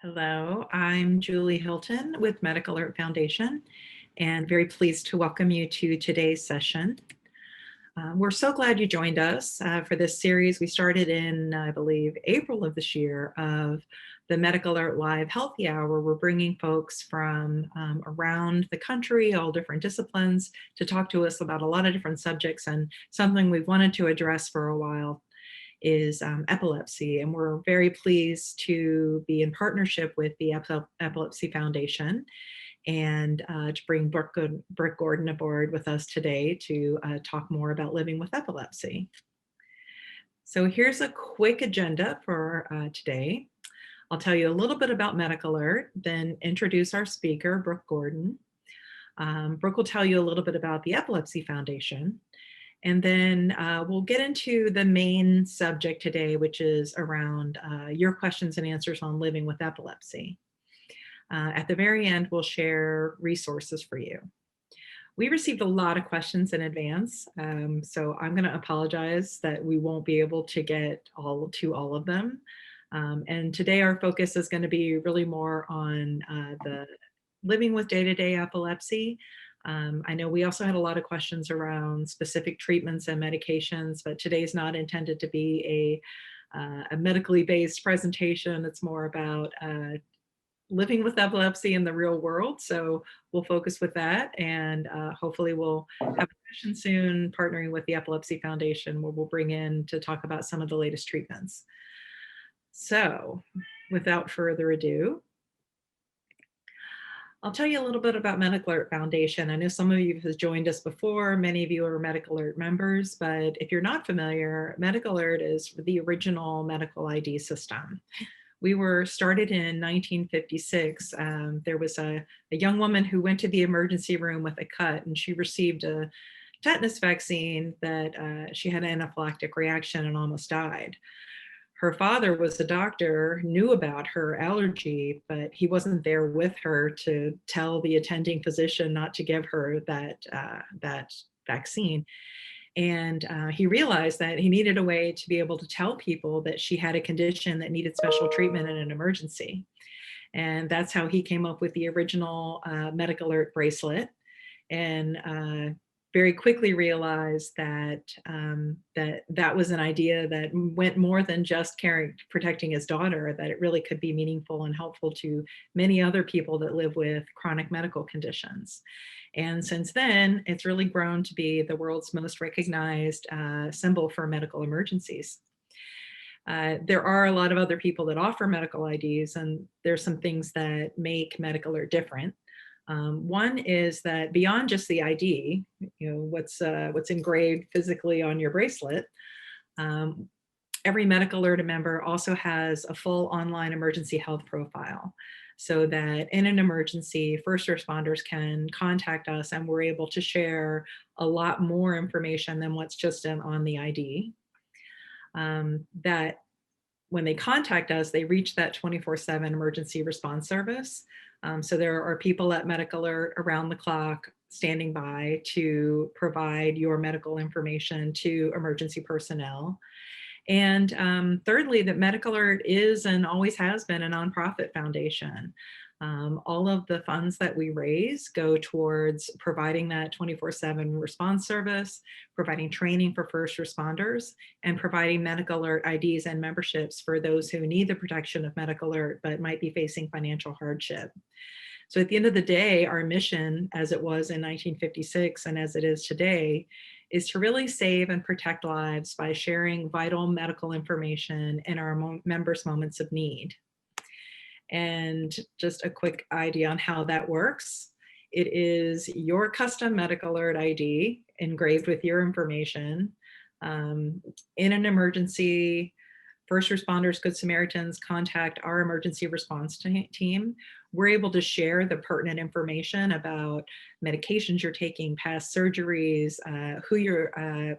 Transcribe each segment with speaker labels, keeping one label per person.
Speaker 1: Hello, I'm Julie Hilton with MedicAlert Foundation and very pleased to welcome you to today's session. We're so glad you joined us for this series we started in, I believe, April of this year of the MedicAlert Live Healthy Hour. We're bringing folks from around the country, all different disciplines, to talk to us about a lot of different subjects, and something we've wanted to address for a while is epilepsy. And we're very pleased to be in partnership with the Epilepsy Foundation and to bring Brooke Gordon aboard with us today to talk more about living with epilepsy. So here's a quick agenda for today. I'll tell you a little bit about MedicAlert, then introduce our speaker, Brooke Gordon. Brooke will tell you a little bit about the Epilepsy Foundation. And then we'll get into the main subject today, which is around your questions and answers on living with epilepsy. At the very end, we'll share resources for you. We received a lot of questions in advance, so I'm going to apologize that we won't be able to get to all of them. And today our focus is going to be really more on the living with day-to-day epilepsy. I know we also had a lot of questions around specific treatments and medications, but today's not intended to be a medically based presentation. It's more about living with epilepsy in the real world. So we'll focus with that, and hopefully we'll have a session soon partnering with the Epilepsy Foundation where we'll bring in to talk about some of the latest treatments. So without further ado, I'll tell you a little bit about MedicAlert Foundation. I know some of you have joined us before. Many of you are MedicAlert members, but if you're not familiar, MedicAlert is the original medical ID system. We were started in 1956. There was a young woman who went to the emergency room with a cut, and she received a tetanus vaccine that she had an anaphylactic reaction and almost died. Her father was a doctor, knew about her allergy, but he wasn't there with her to tell the attending physician not to give her that vaccine. And he realized that he needed a way to be able to tell people that she had a condition that needed special treatment in an emergency. And that's how he came up with the original MedicAlert bracelet. And very quickly realized that that was an idea that went more than just protecting his daughter, that it really could be meaningful and helpful to many other people that live with chronic medical conditions. And since then, it's really grown to be the world's most recognized symbol for medical emergencies. There are a lot of other people that offer medical IDs, and there's some things that make MedicAlert different. One is that beyond just the ID, what's engraved physically on your bracelet, every MedicAlert member also has a full online emergency health profile, so that in an emergency, first responders can contact us and we're able to share a lot more information than what's just on the ID. That when they contact us, they reach that 24/7 emergency response service. So there are people at MedicAlert around the clock standing by to provide your medical information to emergency personnel. And thirdly, that MedicAlert is and always has been a nonprofit foundation. All of the funds that we raise go towards providing that 24/7 response service, providing training for first responders, and providing MedicAlert IDs and memberships for those who need the protection of MedicAlert but might be facing financial hardship. So at the end of the day, our mission, as it was in 1956 and as it is today, is to really save and protect lives by sharing vital medical information in our members' moments of need. And just a quick idea on how that works. It is your custom MedicAlert ID engraved with your information. In an emergency, first responders, Good Samaritans contact our emergency response team. We're able to share the pertinent information about medications you're taking, past surgeries, who you're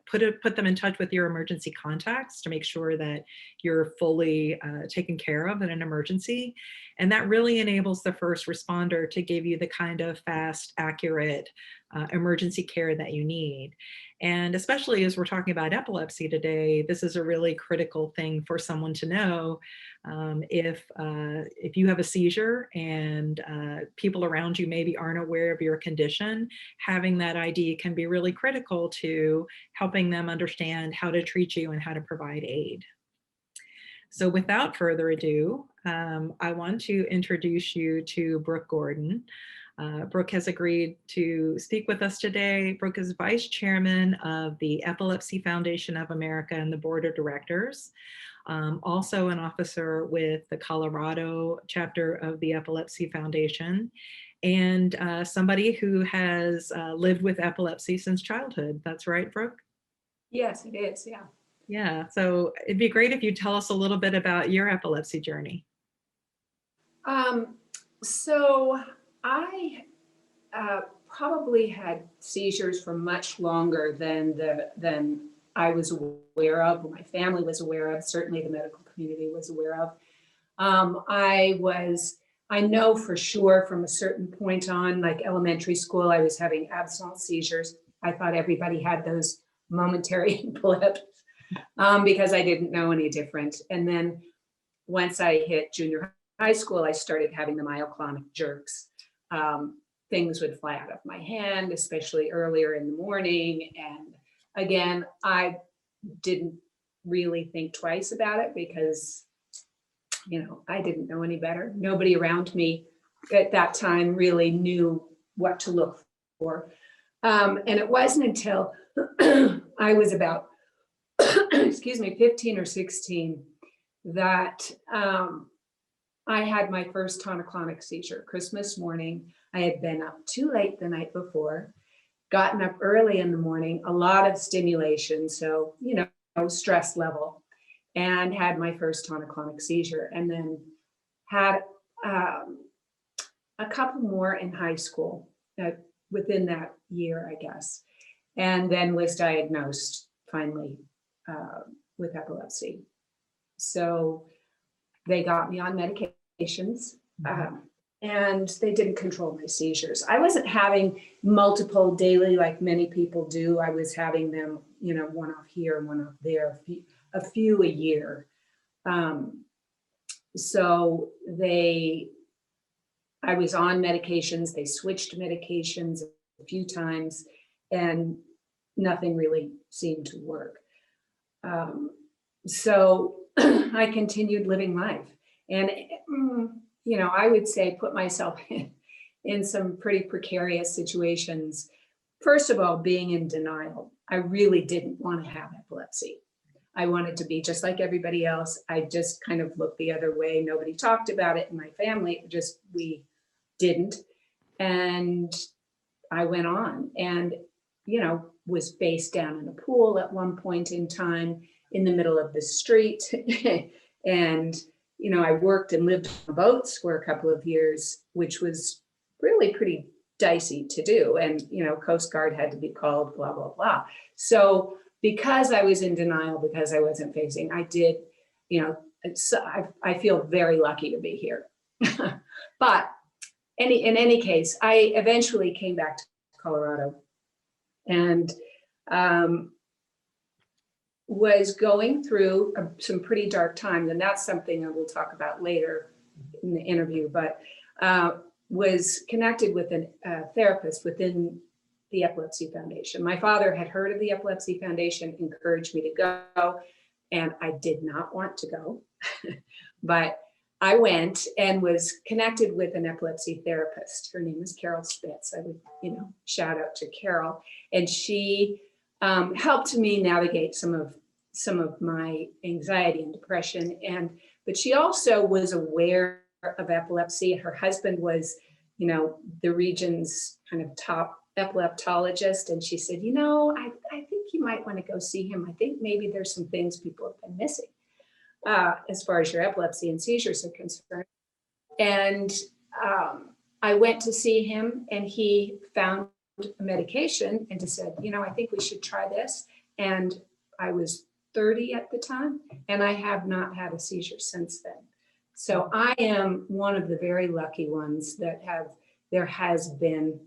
Speaker 1: put them in touch with your emergency contacts to make sure that you're fully taken care of in an emergency. And that really enables the first responder to give you the kind of fast, accurate emergency care that you need. And especially as we're talking about epilepsy today, this is a really critical thing for someone to know. If you have a seizure and people around you maybe aren't aware of your condition, having that ID can be really critical to helping them understand how to treat you and how to provide aid. So without further ado, I want to introduce you to Brooke Gordon. Brooke has agreed to speak with us today. Brooke is Vice Chairman of the Epilepsy Foundation of America and the Board of Directors. Also an officer with the Colorado chapter of the Epilepsy Foundation, and somebody who has lived with epilepsy since childhood. That's right, Brooke?
Speaker 2: Yes, it is, yeah.
Speaker 1: Yeah, so it'd be great if you tell us a little bit about your epilepsy journey.
Speaker 2: So I probably had seizures for much longer than I was aware of, or my family was aware of, certainly the medical community was aware of. I know for sure from a certain point on, like elementary school, I was having abstinent seizures. I thought everybody had those momentary blips because I didn't know any different. And then once I hit junior high school, I started having the myoclonic jerks. Things would fly out of my hand, especially earlier in the morning. And again, I didn't really think twice about it because, I didn't know any better. Nobody around me at that time really knew what to look for. And it wasn't until I was about, 15 or 16 that I had my first tonic-clonic seizure. Christmas morning, I had been up too late the night before, gotten up early in the morning, a lot of stimulation, so, stress level, and had my first tonic-clonic seizure, and then had a couple more in high school within that year, I guess, and then was diagnosed finally with epilepsy. So they got me on medications, and they didn't control my seizures. I wasn't having multiple daily like many people do. I was having them, one off here, one off there, a few a year. So I was on medications. They switched medications a few times, and nothing really seemed to work. So I continued living life, and I would say put myself in some pretty precarious situations. First of all, being in denial. I really didn't want to have epilepsy. I wanted to be just like everybody else. I just kind of looked the other way. Nobody talked about it in my family. We didn't. And I went on and, was face down in a pool at one point in time in the middle of the street. And, I worked and lived on boats for a couple of years, which was really pretty dicey to do. And, Coast Guard had to be called, blah, blah, blah. So because I was in denial, because I wasn't facing, I did, I feel very lucky to be here. But in any case, I eventually came back to Colorado and was going through some pretty dark times. And that's something I will talk about later in the interview, but was connected with a therapist within the Epilepsy Foundation. My father had heard of the Epilepsy Foundation, encouraged me to go, and I did not want to go, but I went and was connected with an epilepsy therapist. Her name is Carol Spitz. I would, shout out to Carol, and she helped me navigate some of my anxiety and depression. But she also was aware of epilepsy. Her husband was, the region's kind of top epileptologist. And she said, I think you might want to go see him. I think maybe there's some things people have been missing as far as your epilepsy and seizures are concerned. And I went to see him, and he found a medication and just said, I think we should try this. And I was 30 at the time, and I have not had a seizure since then. So I am one of the very lucky ones that there has been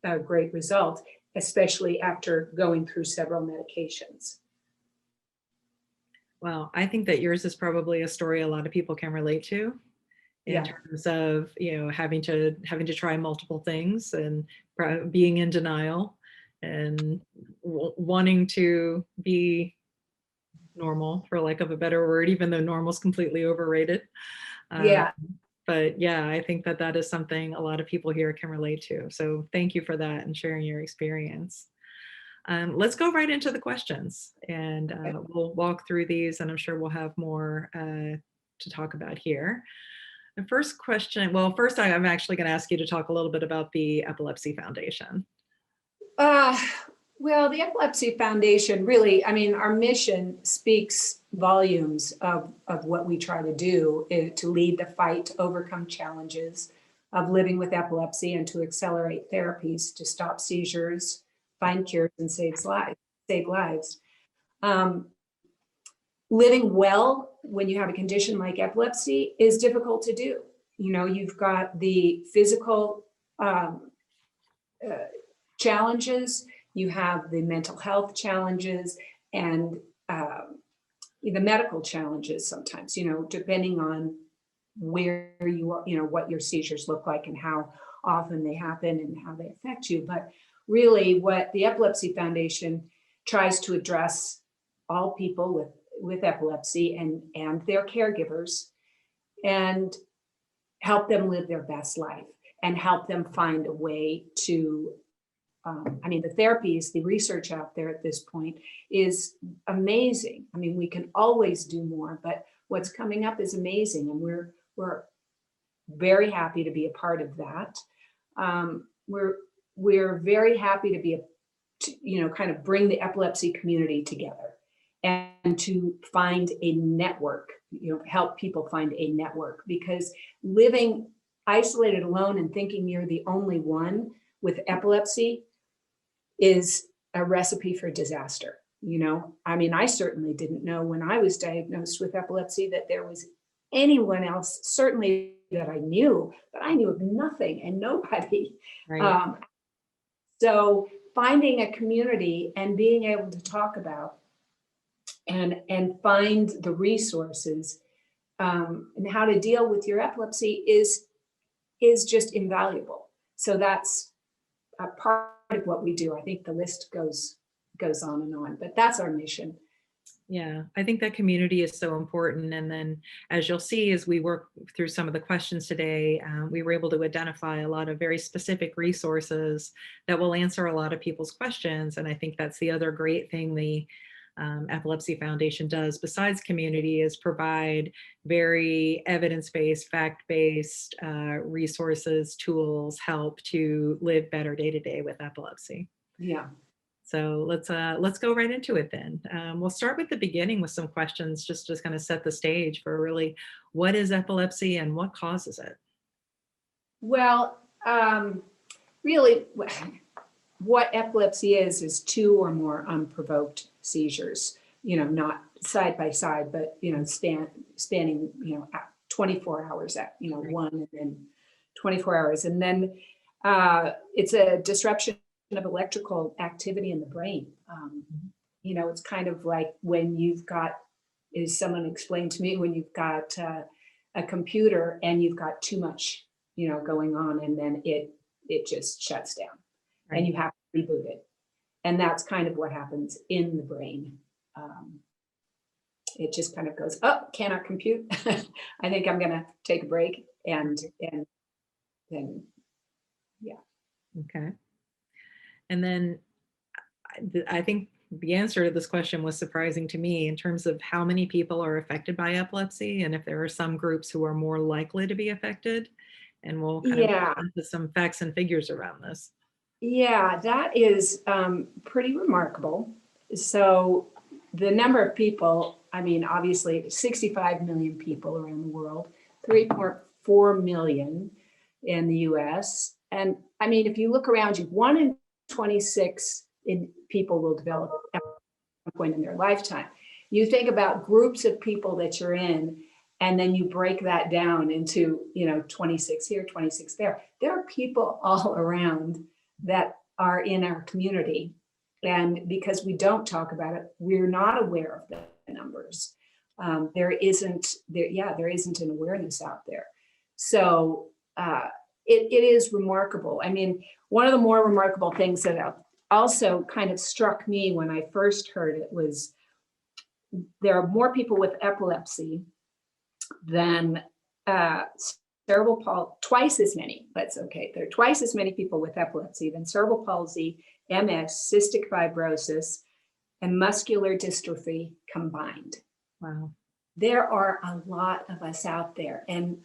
Speaker 2: a great result, especially after going through several medications.
Speaker 1: Well, I think that yours is probably a story a lot of people can relate to in
Speaker 2: Yeah.
Speaker 1: terms of, having to try multiple things and being in denial and wanting to be normal, for lack of a better word, even though normal is completely overrated.
Speaker 2: Yeah.
Speaker 1: But yeah, I think that that is something a lot of people here can relate to. So thank you for that and sharing your experience. Let's go right into the questions, and we'll walk through these, and I'm sure we'll have more to talk about here. The first question, well, first I'm actually going to ask you to talk a little bit about the Epilepsy Foundation.
Speaker 2: Well, the Epilepsy Foundation really, I mean, our mission speaks volumes of what we try to do, to lead the fight to overcome challenges of living with epilepsy and to accelerate therapies to stop seizures, find cures, and save lives. Living well when you have a condition like epilepsy is difficult to do. You've got the physical challenges, you have the mental health challenges, and the medical challenges sometimes, depending on where you are, what your seizures look like and how often they happen and how they affect you. But really what the Epilepsy Foundation tries to address all people with epilepsy and their caregivers, and help them live their best life and help them find a way to, the therapies, the research out there at this point is amazing. We can always do more, but what's coming up is amazing. And we're very happy to be a part of that. We're very happy to be kind of bring the epilepsy community together and to find a network, help people find a network, because living isolated alone and thinking you're the only one with epilepsy is a recipe for disaster. I certainly didn't know when I was diagnosed with epilepsy that there was anyone else, certainly that I knew, but I knew of nothing and nobody.
Speaker 1: Right.
Speaker 2: So finding a community and being able to talk about and find the resources and how to deal with your epilepsy is just invaluable. So that's a part of what we do. I think the list goes on and on, but that's our mission.
Speaker 1: Yeah, I think that community is so important. And then, as you'll see, as we work through some of the questions today, we were able to identify a lot of very specific resources that will answer a lot of people's questions. And I think that's the other great thing the Epilepsy Foundation does, besides community, is provide very evidence-based, fact-based resources, tools, help to live better day to day with epilepsy.
Speaker 2: Yeah.
Speaker 1: So let's go right into it then. We'll start with the beginning with some questions just to kind of set the stage for really what is epilepsy and what causes it?
Speaker 2: Well, really, what epilepsy is 2 or more unprovoked seizures, not side by side, but, spanning, 24 hours at, one and then 24 hours. And then it's a disruption of electrical activity in the brain. It's kind of like when you've got, as someone explained to me, when you've got a computer and you've got too much, going on, and then it just shuts down. Right. And you have to reboot it. And that's kind of what happens in the brain. It just kind of goes, oh, cannot compute. I think I'm going to take a break and then, yeah.
Speaker 1: Okay. And then I think the answer to this question was surprising to me in terms of how many people are affected by epilepsy and if there are some groups who are more likely to be affected. And we'll kind of go into some facts and figures around this. Yeah,
Speaker 2: that is pretty remarkable. So the number of people, obviously 65 million people around the world, 3.4 million in the US. And if you look around you, 1 in 26 people will develop at some point in their lifetime. You think about groups of people that you're in, and then you break that down into, 26 here, 26 there. There are people all around that are in our community. And because we don't talk about it, we're not aware of the numbers. There isn't an awareness out there. So it is remarkable. I mean, one of the more remarkable things that also kind of struck me when I first heard it was there are more people with epilepsy than cerebral palsy, twice as many, there are twice as many people with epilepsy than cerebral palsy, MS, cystic fibrosis, and muscular dystrophy combined.
Speaker 1: Wow.
Speaker 2: There are a lot of us out there. And,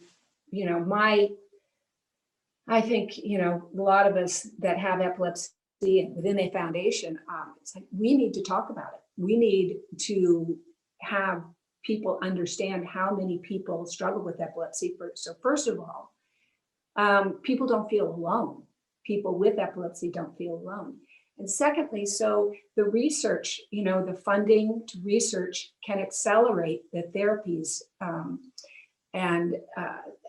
Speaker 2: I think, a lot of us that have epilepsy and within the foundation, it's like, we need to talk about it. We need to have people understand how many people struggle with epilepsy. So first of all, people don't feel alone. People with epilepsy don't feel alone. And secondly, so the research, the funding to research can accelerate the therapies and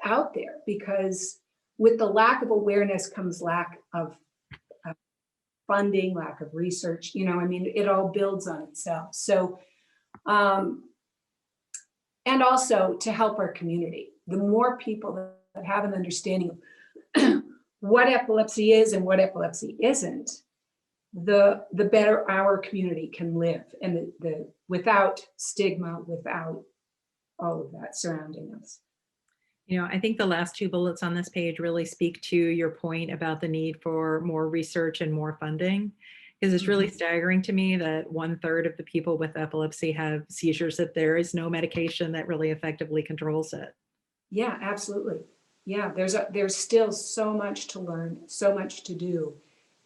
Speaker 2: out there, because with the lack of awareness comes lack of funding, lack of research, it all builds on itself. So, and also to help our community, the more people that have an understanding of what epilepsy is and what epilepsy isn't, the better our community can live, and the without stigma, without all of that surrounding us.
Speaker 1: I think the last two bullets on this page really speak to your point about the need for more research and more funding, because it's really staggering to me that 1/3 of the people with epilepsy have seizures, that there is no medication that really effectively controls it.
Speaker 2: Yeah, absolutely. Yeah, there's still so much to learn, so much to do.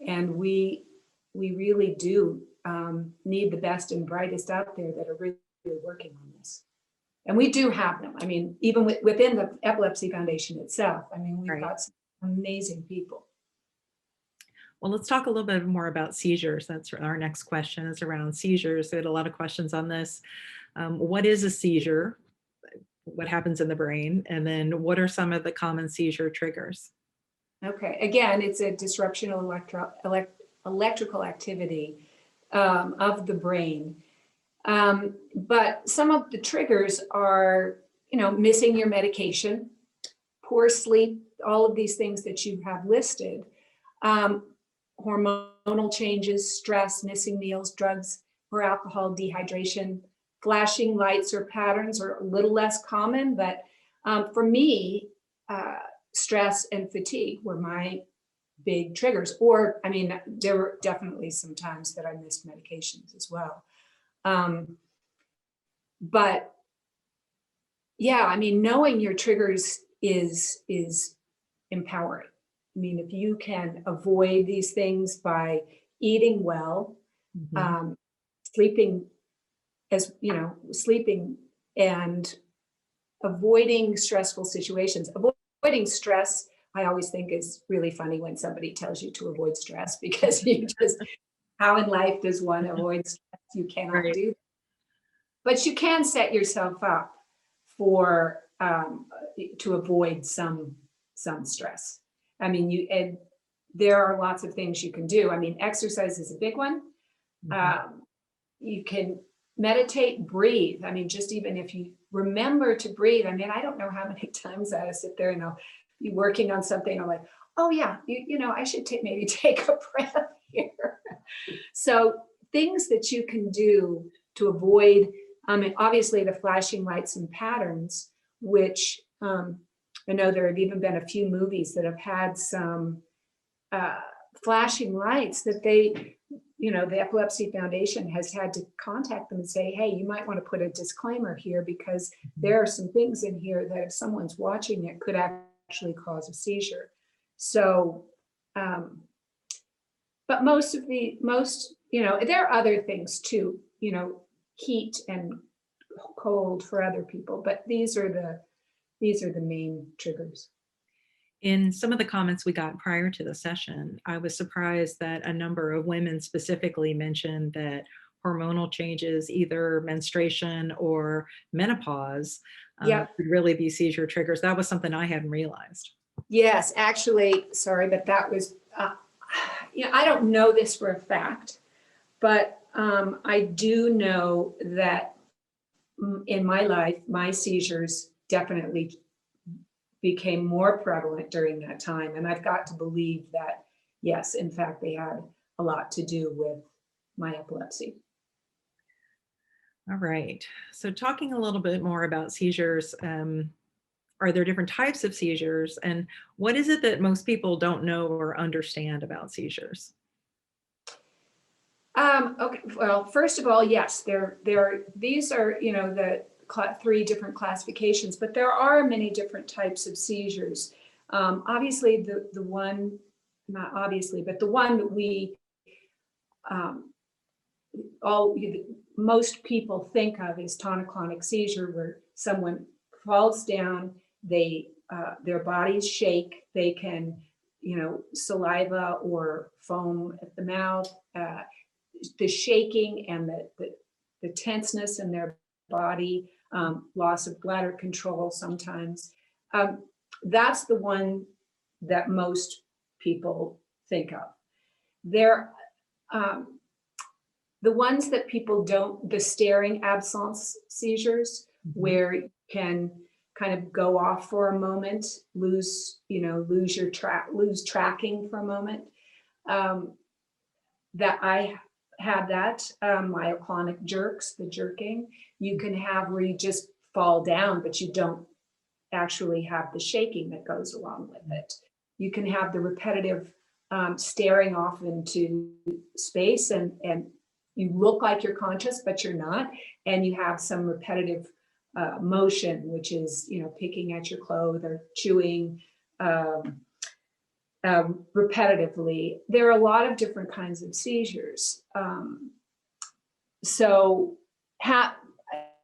Speaker 2: And we really do need the best and brightest out there that are really working on this. And we do have them. I mean, even within the Epilepsy Foundation itself, we've got some amazing people.
Speaker 1: Well, let's talk a little bit more about seizures. That's our next question, is around seizures. We had a lot of questions on this. What is a seizure? What happens in the brain? And then what are some of the common seizure triggers?
Speaker 2: Okay, again, it's a disruption of electrical activity of the brain. But some of the triggers are, missing your medication, poor sleep, all of these things that you have listed, hormonal changes, stress, missing meals, drugs or alcohol, dehydration, flashing lights or patterns are a little less common, but for me, stress and fatigue were my big triggers. Or, there were definitely some times that I missed medications as well. But yeah, knowing your triggers is empowering. If you can avoid these things by eating well, sleeping and avoiding stressful situations. Avoiding stress, I always think, is really funny when somebody tells you to avoid stress, because how in life does one avoid stress? You cannot do that. But you can set yourself up for to avoid some stress. There are lots of things you can do. Exercise is a big one. You can meditate, breathe. Just even if you remember to breathe. I don't know how many times I sit there and I'll be working on something. I'm like, oh yeah, I should maybe take a breath here. So things that you can do to avoid, obviously the flashing lights and patterns, which I know there have even been a few movies that have had some flashing lights that the Epilepsy Foundation has had to contact them and say, hey, you might want to put a disclaimer here, because there are some things in here that if someone's watching it could actually cause a seizure. So, but there are other things too, heat and cold for other people, but these are the main triggers.
Speaker 1: In some of the comments we got prior to the session, I was surprised that a number of women specifically mentioned that hormonal changes, either menstruation or menopause, could really be seizure triggers. That was something I hadn't realized.
Speaker 2: Yes, actually, sorry, but that was, I don't know this for a fact, but I do know that in my life, my seizures definitely became more prevalent during that time. And I've got to believe that, yes, in fact, they had a lot to do with my epilepsy.
Speaker 1: All right. So talking a little bit more about seizures, are there different types of seizures, and what is it that most people don't know or understand about seizures?
Speaker 2: Okay. Well, first of all, yes, these are, the three different classifications, but there are many different types of seizures. Obviously, the one, not obviously, but the one that we um, all most people think of is tonic-clonic seizure, where someone falls down, their bodies shake, they can, saliva or foam at the mouth, the shaking and the tenseness in their body, loss of bladder control sometimes. That's the one that most people think of. There, the ones that people don't, the staring absence seizures, where you can kind of go off for a moment, lose tracking for a moment. That I had that, myoclonic jerks, the jerking, you can have where you just fall down, but you don't actually have the shaking that goes along with it. You can have the repetitive staring off into space, and you look like you're conscious, but you're not. And you have some repetitive motion, which is, picking at your clothes or chewing repetitively. There are a lot of different kinds of seizures.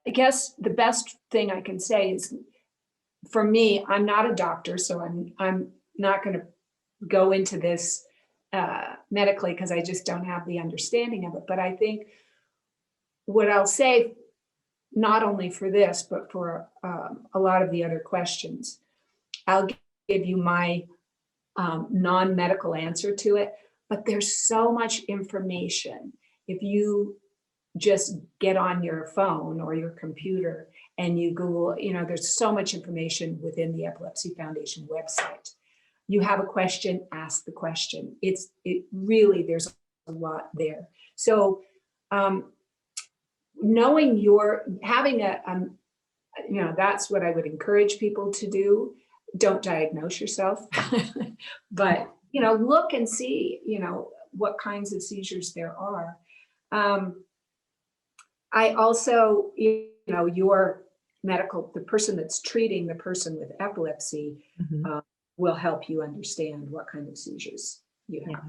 Speaker 2: I guess the best thing I can say is, for me, I'm not a doctor, so I'm not going to go into this medically, because I just don't have the understanding of it. But I think what I'll say, not only for this, but for a lot of the other questions, I'll give you my non-medical answer to it. But there's so much information. If you just get on your phone or your computer and you Google, there's so much information within the Epilepsy Foundation website. You have a question, ask the question. It really, there's a lot there. So knowing having that's what I would encourage people to do. Don't diagnose yourself, but, look and see, what kinds of seizures there are. I also, your the person that's treating the person with epilepsy, will help you understand what kind of seizures you have.
Speaker 1: Yeah.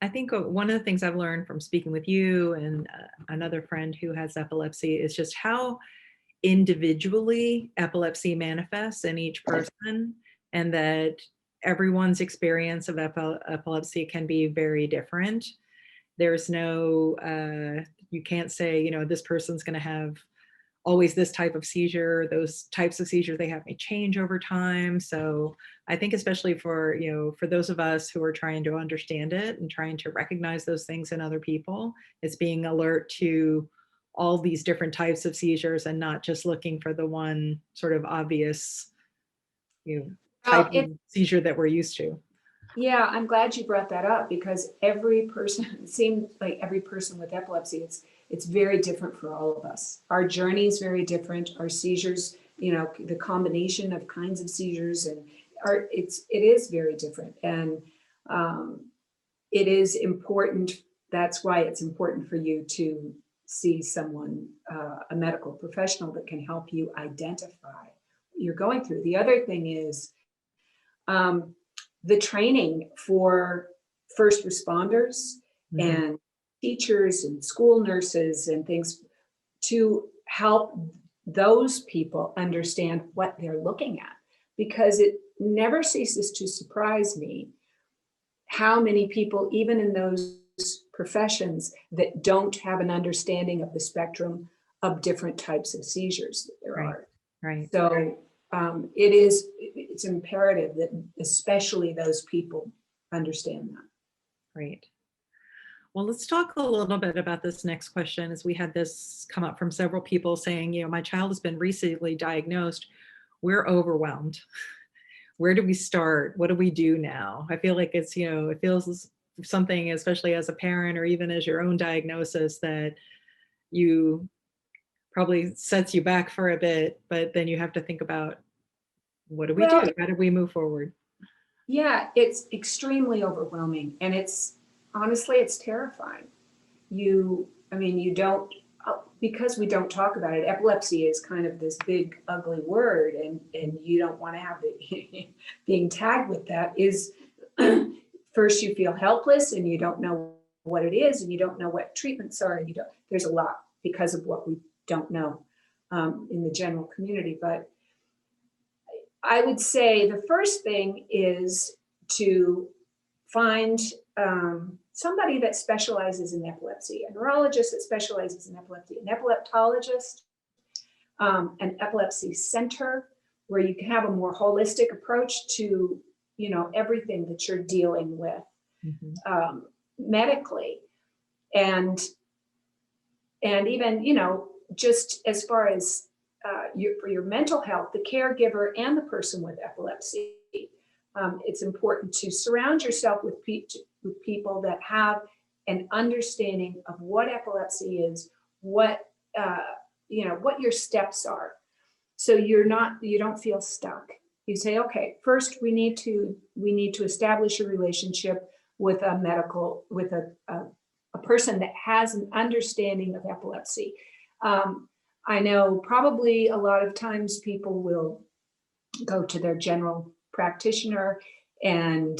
Speaker 1: I think one of the things I've learned from speaking with you and another friend who has epilepsy is just how individually epilepsy manifests in each person, and that everyone's experience of epilepsy can be very different. There's no, you can't say, this person's going to have always this type of seizure. Those types of seizures they have may change over time. So I think especially for, for those of us who are trying to understand it and trying to recognize those things in other people, it's being alert to all these different types of seizures and not just looking for the one sort of obvious, type of seizure that we're used to.
Speaker 2: Yeah, I'm glad you brought that up, because every person, it seems like every person with epilepsy, it's very different for all of us. Our journey is very different. Our seizures, the combination of kinds of seizures, and it is very different. And it is important. That's why it's important for you to see someone, a medical professional that can help you identify what you're going through. The other thing is the training for first responders and teachers and school nurses and things, to help those people understand what they're looking at, because it never ceases to surprise me how many people, even in those professions, that don't have an understanding of the spectrum of different types of seizures that there are.
Speaker 1: Right.
Speaker 2: So it's imperative that especially those people understand that.
Speaker 1: Great. Well, let's talk a little bit about this next question, as we had this come up from several people saying, my child has been recently diagnosed. We're overwhelmed. Where do we start? What do we do now? I feel like it's, it feels something, especially as a parent or even as your own diagnosis, that you probably sets you back for a bit, but then you have to think about, what do we
Speaker 2: Well,
Speaker 1: do? How do we move forward?
Speaker 2: yeah, it's extremely overwhelming, and honestly, it's terrifying. You don't, because we don't talk about it, epilepsy is kind of this big, ugly word, and you don't want to have it being tagged with that is first you feel helpless and you don't know what it is and you don't know what treatments are, and there's a lot because of what we don't know in the general community. But I would say the first thing is to find somebody that specializes in epilepsy, a neurologist that specializes in epilepsy, an epileptologist, an epilepsy center, where you can have a more holistic approach to, everything that you're dealing with medically. And even, just as far as for your mental health, the caregiver and the person with epilepsy, it's important to surround yourself with people that have an understanding of what epilepsy is, what your steps are, so you don't feel stuck. You say, okay, first we need to establish a relationship with a person that has an understanding of epilepsy. I know probably a lot of times people will go to their general practitioner, and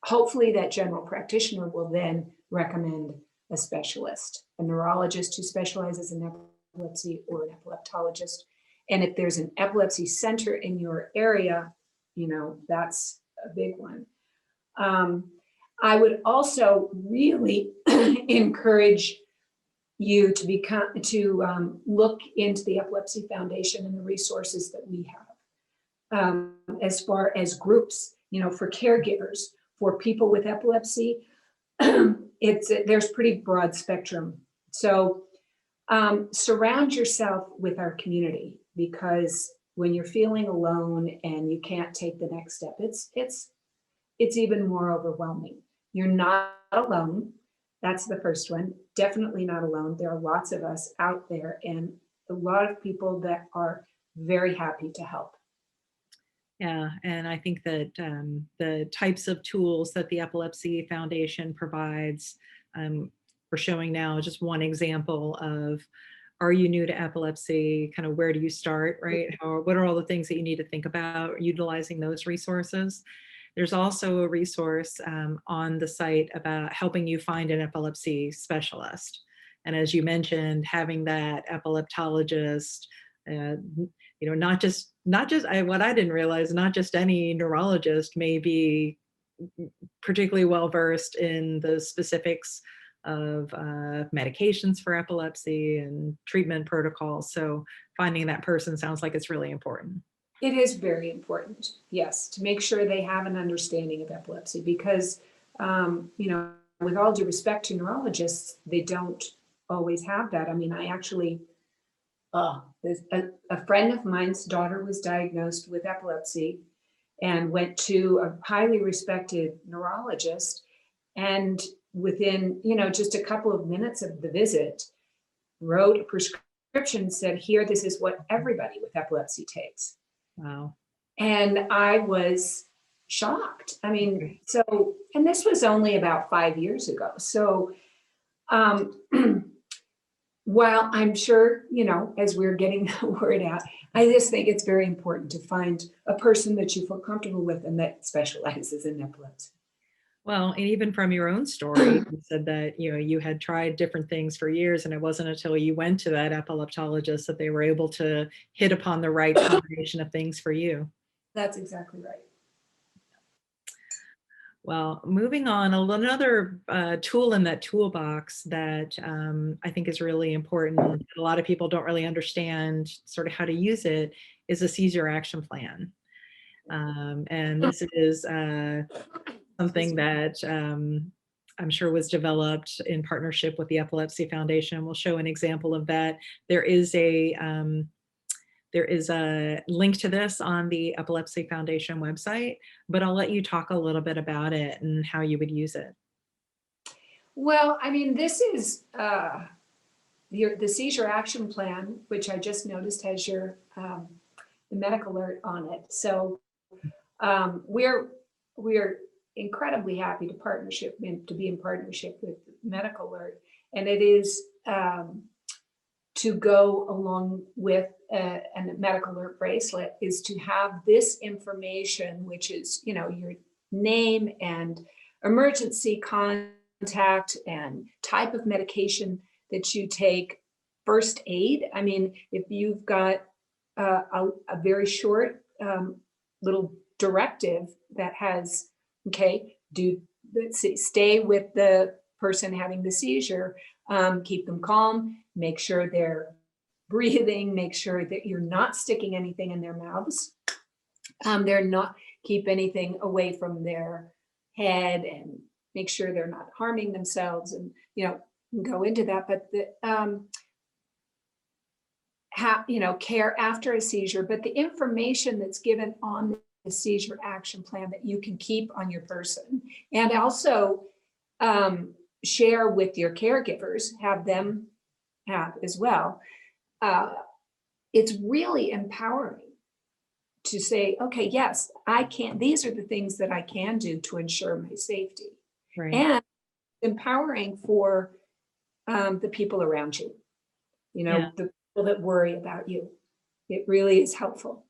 Speaker 2: hopefully that general practitioner will then recommend a specialist, a neurologist who specializes in epilepsy, or an epileptologist. And if there's an epilepsy center in your area, that's a big one. I would also really encourage you to look into the Epilepsy Foundation and the resources that we have. As far as groups, for caregivers, for people with epilepsy, there's pretty broad spectrum. So surround yourself with our community, because when you're feeling alone and you can't take the next step, it's even more overwhelming. You're not alone. That's the first one. Definitely not alone. There are lots of us out there, and a lot of people that are very happy to help.
Speaker 1: Yeah, and I think that the types of tools that the Epilepsy Foundation provides, we're showing now just one example of, are you new to epilepsy? Kind of where do you start, right? What are all the things that you need to think about utilizing those resources? There's also a resource on the site about helping you find an epilepsy specialist. And as you mentioned, having that epileptologist, not just what I didn't realize, not just any neurologist may be particularly well-versed in the specifics of medications for epilepsy and treatment protocols. So finding that person sounds like it's really important.
Speaker 2: It is very important, yes, to make sure they have an understanding of epilepsy, because, with all due respect to neurologists, they don't always have that. I mean, I actually, there's a friend of mine's daughter was diagnosed with epilepsy and went to a highly respected neurologist, and within, just a couple of minutes of the visit, wrote a prescription, said, here, this is what everybody with epilepsy takes.
Speaker 1: Wow.
Speaker 2: And I was shocked. I mean, and this was only about 5 years ago. So while I'm sure, as we're getting the word out, I just think it's very important to find a person that you feel comfortable with and that specializes in epilepsy.
Speaker 1: Well, and even from your own story, you said that, you had tried different things for years, and it wasn't until you went to that epileptologist that they were able to hit upon the right combination of things for you.
Speaker 2: That's exactly right.
Speaker 1: Well, moving on, another tool in that toolbox that I think is really important, a lot of people don't really understand sort of how to use it, is a seizure action plan. And this is something that I'm sure was developed in partnership with the Epilepsy Foundation. We'll show an example of that. There is a link to this on the Epilepsy Foundation website, but I'll let you talk a little bit about it and how you would use it.
Speaker 2: Well, I mean, this is the seizure action plan, which I just noticed has your the MedicAlert on it. So we're incredibly happy to be in partnership with MedicAlert, and it is to go along with a MedicAlert bracelet is to have this information, which is, you know, your name and emergency contact and type of medication that you take, first aid. I mean, if you've got a very short little directive that has, okay, stay with the person having the seizure, keep them calm, make sure they're breathing, make sure that you're not sticking anything in their mouths. They're not, keep anything away from their head, and make sure they're not harming themselves, and, you know, go into that. But the, you know, care after a seizure, but the information that's given on the seizure action plan that you can keep on your person, and also share with your caregivers, have them have as well. It's really empowering to say, okay, yes, I can, these are the things that I can do to ensure my safety.
Speaker 1: Right.
Speaker 2: And empowering for the people around you, you know,
Speaker 1: Yeah.
Speaker 2: the people that worry about you. It really is helpful.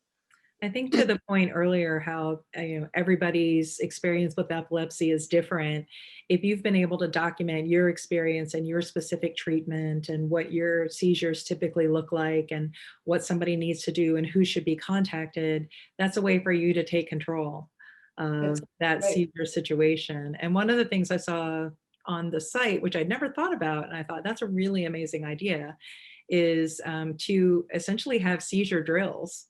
Speaker 1: I think to the point earlier, how you know, everybody's experience with epilepsy is different. If you've been able to document your experience and your specific treatment and what your seizures typically look like and what somebody needs to do and who should be contacted, that's a way for you to take control of that
Speaker 2: right.
Speaker 1: seizure situation. And one of the things I saw on the site, which I'd never thought about, and I thought that's a really amazing idea, is to essentially have seizure drills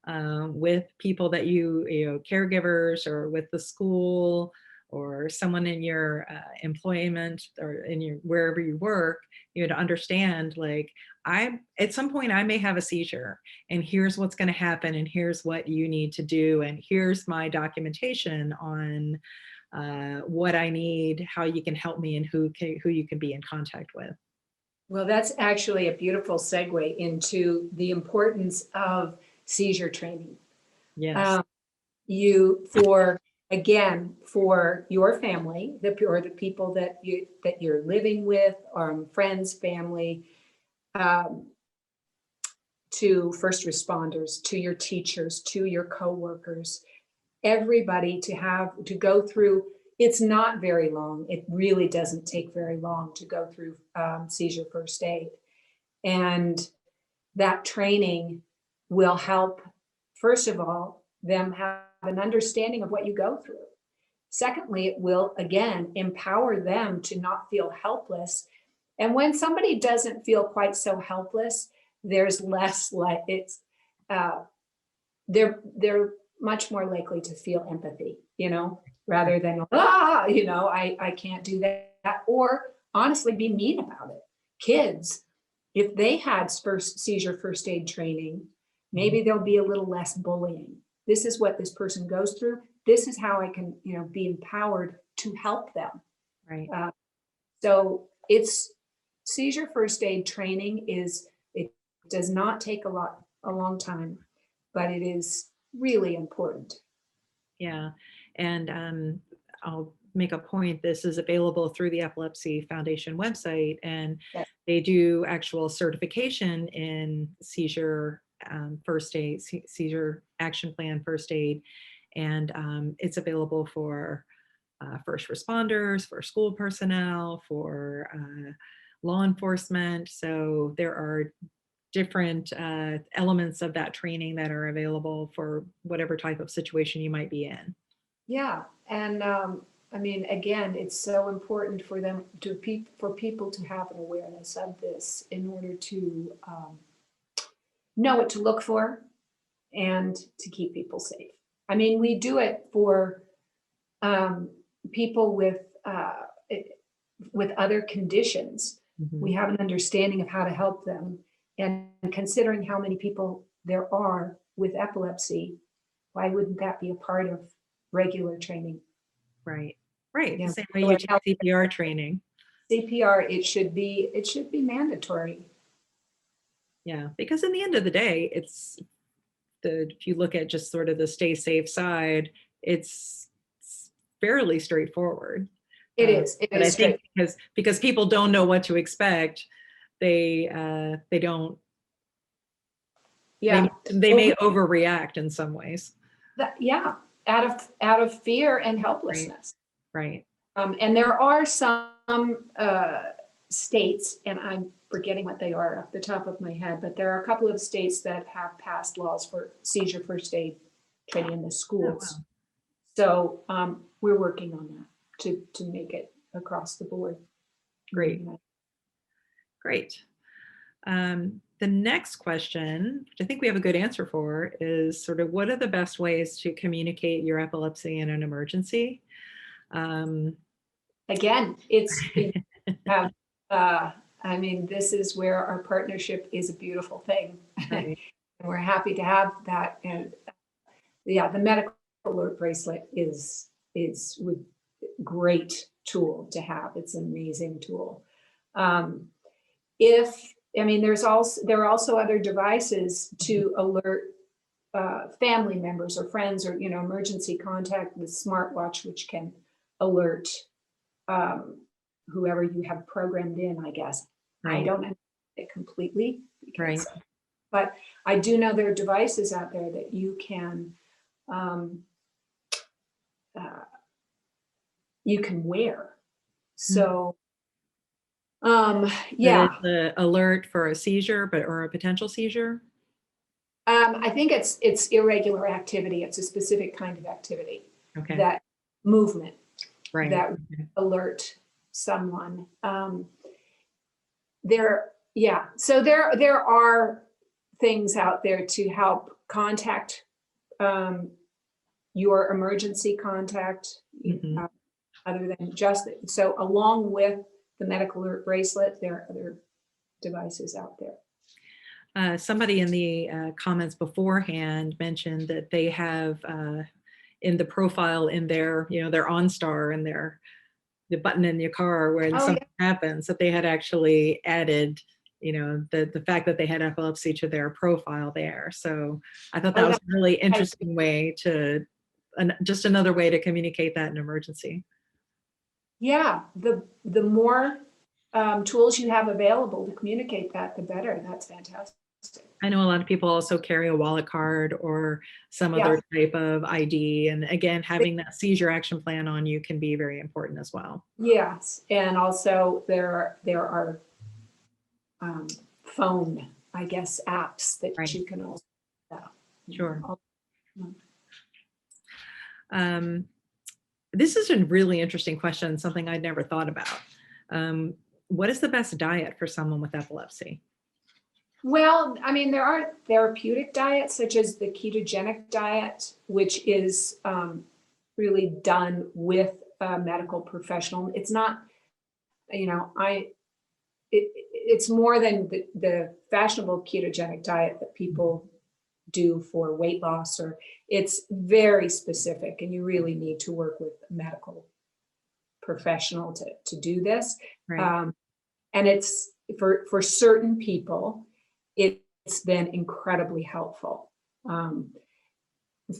Speaker 1: with people that you know, caregivers, or with the school, or someone in your employment, or in your wherever you work, you know, to understand, like, at some point I may have a seizure, and here's what's going to happen, and here's what you need to do, and here's my documentation on what I need, how you can help me, and who you can be in contact with.
Speaker 2: Well, that's actually a beautiful segue into the importance of seizure training.
Speaker 1: Yes.
Speaker 2: Again, for your family, or the people that you're living with, or friends, family, to first responders, to your teachers, to your coworkers, everybody to go through. It's not very long. It really doesn't take very long to go through seizure first aid. And that training will help, first of all, them have an understanding of what you go through. Secondly, it will, again, empower them to not feel helpless. And when somebody doesn't feel quite so helpless, there's less, like, it's, they're much more likely to feel empathy, you know, rather than, you know, I can't do that, or honestly be mean about it. Kids, if they had seizure first aid training, maybe there'll be a little less bullying. This is what this person goes through. This is how I can, you know, be empowered to help them.
Speaker 1: Right.
Speaker 2: So it's seizure first aid training it does not take a long time, but it is really important.
Speaker 1: Yeah. And I'll make a point. This is available through the Epilepsy Foundation website, and
Speaker 2: Yes.
Speaker 1: they do actual certification in seizure first aid, seizure action plan first aid. And it's available for first responders, for school personnel, for law enforcement. So there are different elements of that training that are available for whatever type of situation you might be in.
Speaker 2: Yeah, and I mean, again, it's so important for them for people to have an awareness of this in order to know what to look for and to keep people safe. I mean, we do it for people with other conditions, we have an understanding of how to help them. And considering how many people there are with epilepsy, why wouldn't that be a part of regular training?
Speaker 1: Right. Right.
Speaker 2: Yeah.
Speaker 1: The same way you take CPR training.
Speaker 2: CPR, it should be mandatory.
Speaker 1: Yeah, because in the end of the day, if you look at just sort of the stay safe side, it's fairly straightforward.
Speaker 2: It is. It
Speaker 1: but
Speaker 2: is
Speaker 1: I think because people don't know what to expect, they don't.
Speaker 2: Yeah.
Speaker 1: They may overreact in some ways.
Speaker 2: Yeah, out of fear and helplessness.
Speaker 1: Right.
Speaker 2: And there are some states, and I'm forgetting what they are off the top of my head, but there are a couple of states that have passed laws for seizure first aid training in the schools. Oh, wow. So we're working on that to make it across the board.
Speaker 1: Great. Great. The next question, which I think we have a good answer for, is sort of what are the best ways to communicate your epilepsy in an emergency?
Speaker 2: Again, I mean, this is where our partnership is a beautiful thing. Right. And we're happy to have that. And yeah, the MedicAlert bracelet is a great tool to have. It's an amazing tool. There are also other devices to alert family members or friends or, emergency contact with smartwatch, which can alert whoever you have programmed in, I guess. Right. I don't understand it completely. Right. But I do know there are devices out there that you can wear. So yeah.
Speaker 1: The alert for a seizure, or a potential seizure?
Speaker 2: I think it's irregular activity. It's a specific kind of activity. Okay. That movement. Right. That alert someone. So there are things out there to help contact your emergency contact, other than just so. Along with the MedicAlert bracelet, there are other devices out there.
Speaker 1: Somebody in the comments beforehand mentioned that they have in the profile in their, their OnStar and the button in your car when something happens, that they had actually added, the fact that they had epilepsy to their profile there. So I thought that was a really interesting way just another way to communicate that in emergency.
Speaker 2: Yeah, the more tools you have available to communicate that, the better. That's fantastic.
Speaker 1: I know a lot of people also carry a wallet card or some other type of ID. And again, having that seizure action plan on you can be very important as well. Yes.
Speaker 2: And also there are phone, I guess, apps that you can also.
Speaker 1: Sure. This is a really interesting question, something I'd never thought about. What is the best diet for someone with epilepsy?
Speaker 2: Well, there are therapeutic diets such as the ketogenic diet, which is really done with a medical professional. It's not, it's more than the fashionable ketogenic diet that people do for weight loss, or it's very specific, and you really need to work with a medical professional to do this. Right. And it's for certain people, it's been incredibly helpful.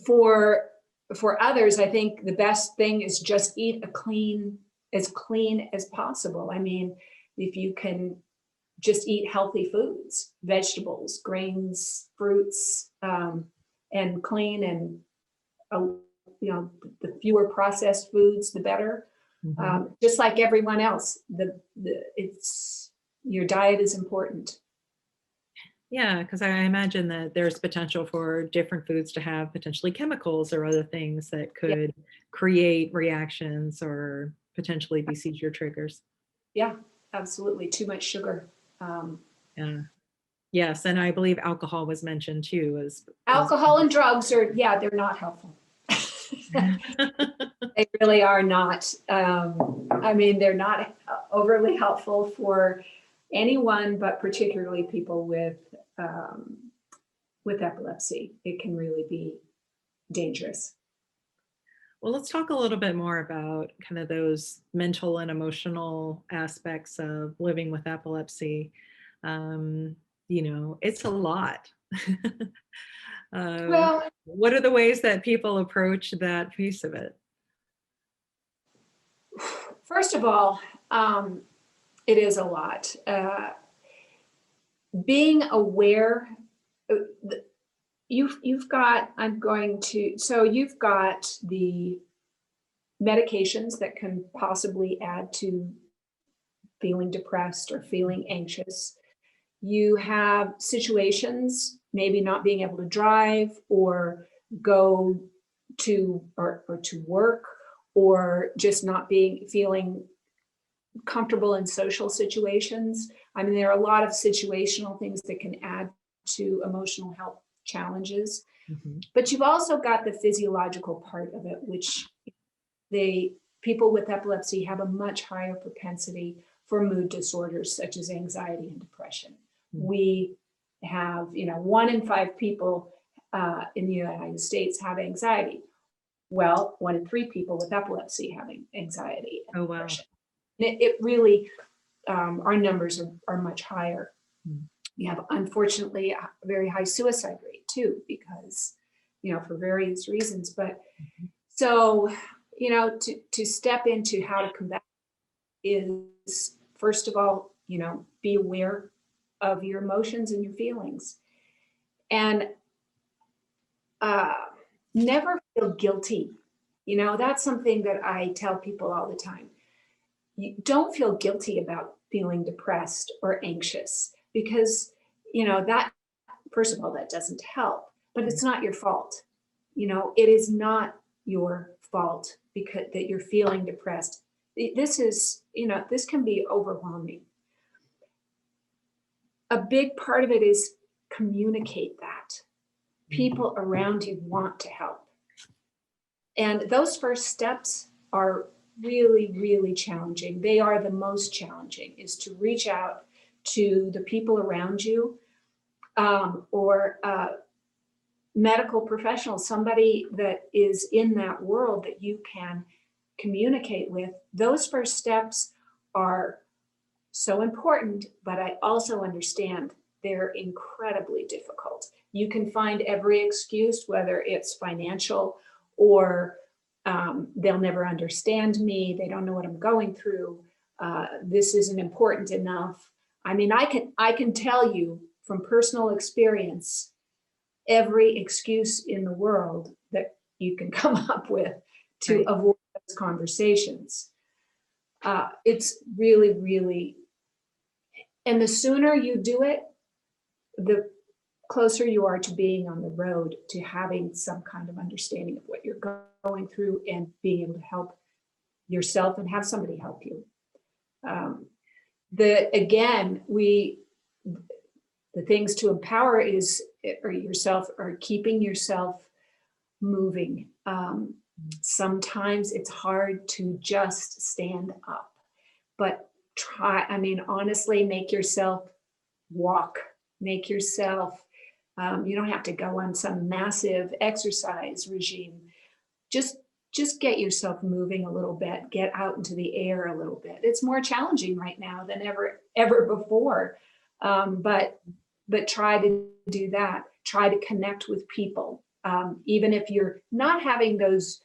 Speaker 2: For others, I think the best thing is just eat as clean as possible. If you can just eat healthy foods, vegetables, grains, fruits, and clean, and the fewer processed foods, the better. Just like everyone else, your diet is important.
Speaker 1: Yeah, because I imagine that there's potential for different foods to have potentially chemicals or other things that could create reactions or potentially be seizure triggers.
Speaker 2: Yeah, absolutely. Too much sugar.
Speaker 1: Yes, and I believe alcohol was mentioned too.
Speaker 2: Alcohol and drugs they're not helpful. They really are not. I mean, they're not overly helpful for anyone, but particularly people with epilepsy. It can really be dangerous.
Speaker 1: Well, let's talk a little bit more about kind of those mental and emotional aspects of living with epilepsy. It's a lot. Uh,
Speaker 2: Well,
Speaker 1: what are the ways that people approach that piece of it?
Speaker 2: first of all, it is a lot. Being aware, uh, you've got, so you've got the medications that can possibly add to feeling depressed or feeling anxious. You have situations, maybe not being able to drive or go to or to work, or just not feeling comfortable in social situations. I mean, there are a lot of situational things that can add to emotional health challenges.
Speaker 1: Mhm.
Speaker 2: But you've also got the physiological part of it, which people with epilepsy have a much higher propensity for mood disorders such as anxiety and depression.
Speaker 1: Mm.
Speaker 2: We have, 1 in 5 people in the United States have anxiety. Well, 1 in 3 people with epilepsy having anxiety and
Speaker 1: Oh, wow.
Speaker 2: depression. And it really, our numbers are much higher.
Speaker 1: Mm.
Speaker 2: We have, unfortunately, a very high suicide rate too, because, for various reasons. But
Speaker 1: Mhm.
Speaker 2: so, to step into how to combat is, first of all, be aware of your emotions and your feelings, and uh, never feel guilty. That's something that I tell people all the time. You don't feel guilty about feeling depressed or anxious, because, that, first of all, that doesn't help, but it's not your fault. It is not your fault because that you're feeling depressed. This is, this can be overwhelming. A big part of it is communicate that. People around you want to help. And those first steps are really, really challenging. They are the most challenging, is to reach out to the people around you, or medical professionals, somebody that is in that world that you can communicate with. Those first steps are so important, but I also understand they're incredibly difficult. You can find every excuse, whether it's financial or they'll never understand me, they don't know what I'm going through, this isn't important enough. I mean, I can tell you from personal experience every excuse in the world that you can come up with to
Speaker 1: Right.
Speaker 2: avoid those conversations. It's really, really, and the sooner you do it, the closer you are to being on the road to having some kind of understanding of what you're going through and being able to help yourself and have somebody help you. The things to empower are keeping yourself moving. Sometimes it's hard to just stand up, but honestly, make yourself walk, make yourself, you don't have to go on some massive exercise regime. Just get yourself moving a little bit, get out into the air a little bit. It's more challenging right now than ever before. But try to do that. Try to connect with people. Even if you're not having those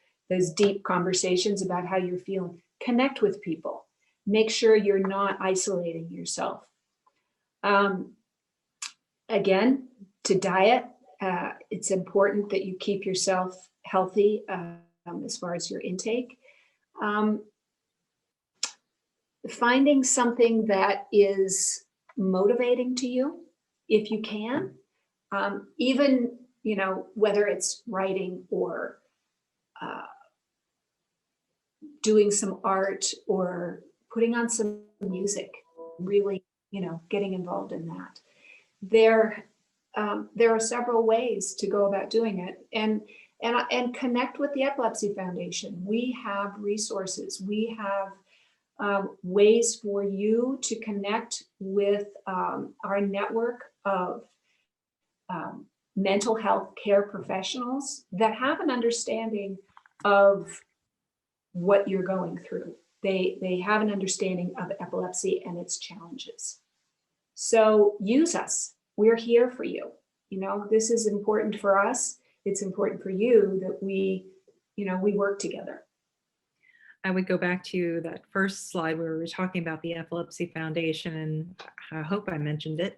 Speaker 2: deep conversations about how you're feeling, connect with people. Make sure you're not isolating yourself. Again, to diet, it's important that you keep yourself healthy as far as your intake. Finding something that is motivating to you, if you can, even, whether it's writing or doing some art or putting on some music, really, getting involved in that. There are several ways to go about doing it. And and connect with the Epilepsy Foundation. We have resources. We have ways for you to connect with our network of mental health care professionals that have an understanding of what you're going through. They have an understanding of epilepsy and its challenges. So use us. We're here for you. You know, this is important for us. It's important for you that we work together.
Speaker 1: I would go back to that first slide where we were talking about the Epilepsy Foundation, and I hope I mentioned it.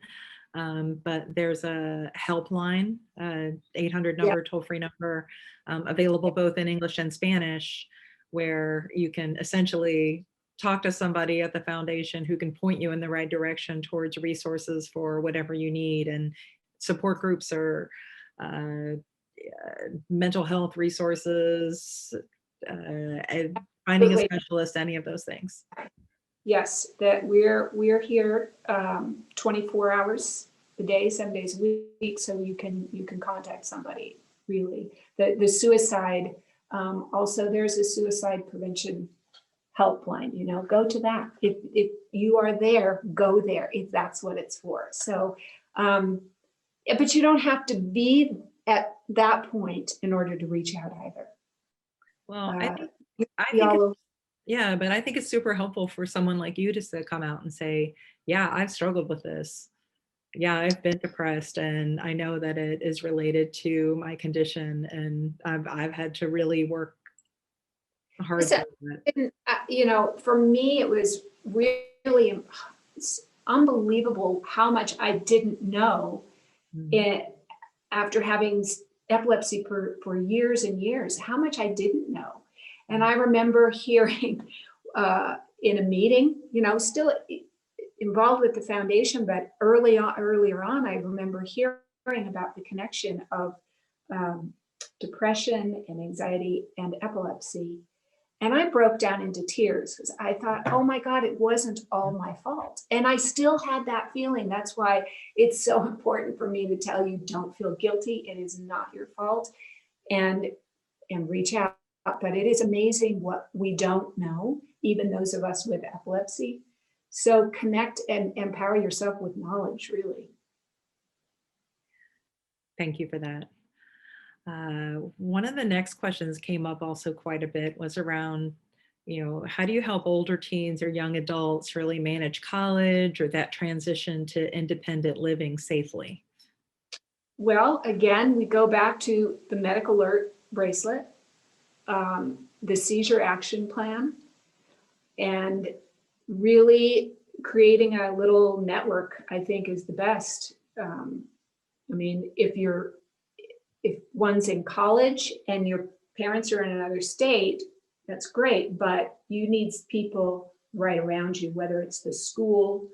Speaker 1: But there's a helpline, 800 number, toll-free number, available both in English and Spanish, where you can essentially talk to somebody at the foundation who can point you in the right direction towards resources for whatever you need, and support groups or mental health resources, finding a specialist, any of those things.
Speaker 2: Yes, that we're here 24 hours a day, 7 days a week, so you can contact somebody. Really, the suicide. Also, there's a suicide prevention helpline. You know, go to that. If you are there, go there. If that's what it's for. So, but you don't have to be at that point in order to reach out either.
Speaker 1: Well, I think yeah, but I think it's super helpful for someone like you to come out and say, yeah, I've struggled with this. Yeah, I've been depressed, and I know that it is related to my condition, and I've had to really work hard.
Speaker 2: Listen, you know, for me, it was really unbelievable how much I didn't know after having epilepsy for years and years, how much I didn't know. And I remember hearing in a meeting, you know, still involved with the foundation, but earlier on, I remember hearing about the connection of depression and anxiety and epilepsy. And I broke down into tears because I thought, oh my God, it wasn't all my fault. And I still had that feeling. That's why it's so important for me to tell you, don't feel guilty. It is not your fault. And reach out. But it is amazing what we don't know, even those of us with epilepsy. So connect and empower yourself with knowledge, really.
Speaker 1: Thank you for that. One of the next questions came up also quite a bit was around, you know, how do you help older teens or young adults really manage college or that transition to independent living safely?
Speaker 2: Well, again, we go back to the MedicAlert bracelet, the seizure action plan, and really creating a little network, I think, is the best. I mean, if one's in college and your parents are in another state, that's great, but you need people right around you, whether it's the school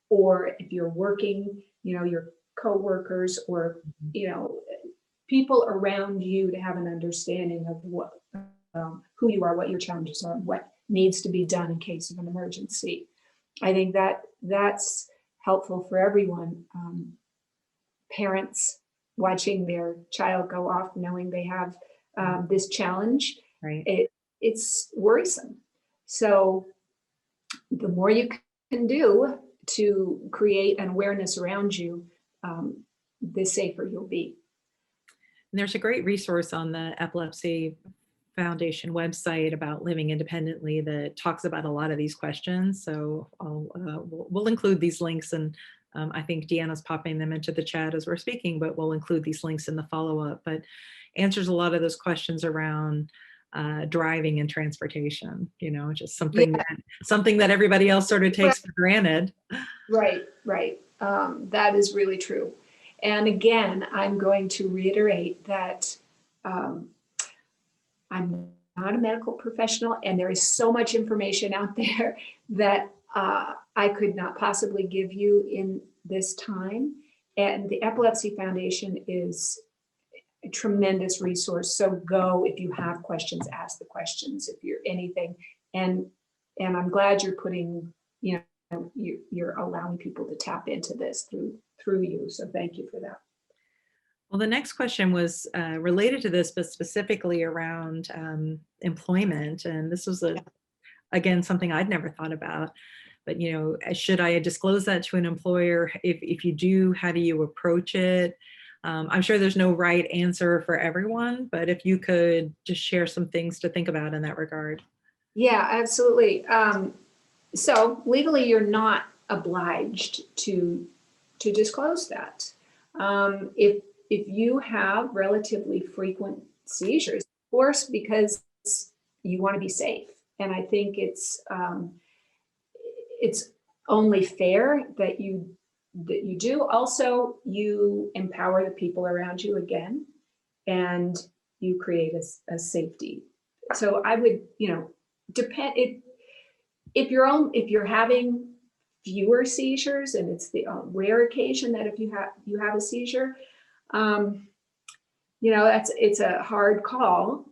Speaker 2: or if you're working, you know, your coworkers or, you know, people around you to have an understanding of what, who you are, what your challenges are, what needs to be done in case of an emergency. I think that's helpful for everyone. Parents watching their child go off, knowing they have this challenge, right? It's worrisome. So the more you can do to create an awareness around you, the safer you'll be.
Speaker 1: And there's a great resource on the Epilepsy Foundation website about living independently that talks about a lot of these questions. So we'll include these links, and I think Deanna's popping them into the chat as we're speaking, but we'll include these links in the follow-up. But answers a lot of those questions around driving and transportation, you know, just something that everybody else sort of takes for granted. Right.
Speaker 2: That is really true. And again, I'm going to reiterate that I'm not a medical professional, and there is so much information out there that I could not possibly give you in this time. And the Epilepsy Foundation is a tremendous resource. So go, if you have questions, ask the questions, if you're anything. And I'm glad you're putting, you know, you're allowing people to tap into this through you. So thank you for that.
Speaker 1: Well, the next question was related to this, but specifically around employment. And this was, again, something I'd never thought about. But, should I disclose that to an employer? If you do, how do you approach it? I'm sure there's no right answer for everyone, but if you could just share some things to think about in that regard.
Speaker 2: Yeah, absolutely. So legally, you're not obliged to disclose that. If you have relatively frequent seizures, of course, because you want to be safe, and I think it's only fair that you do. Also, you empower the people around you again, and you create a safety. So I would, depend if you're having fewer seizures, and it's the rare occasion that if you have a seizure, it's a hard call.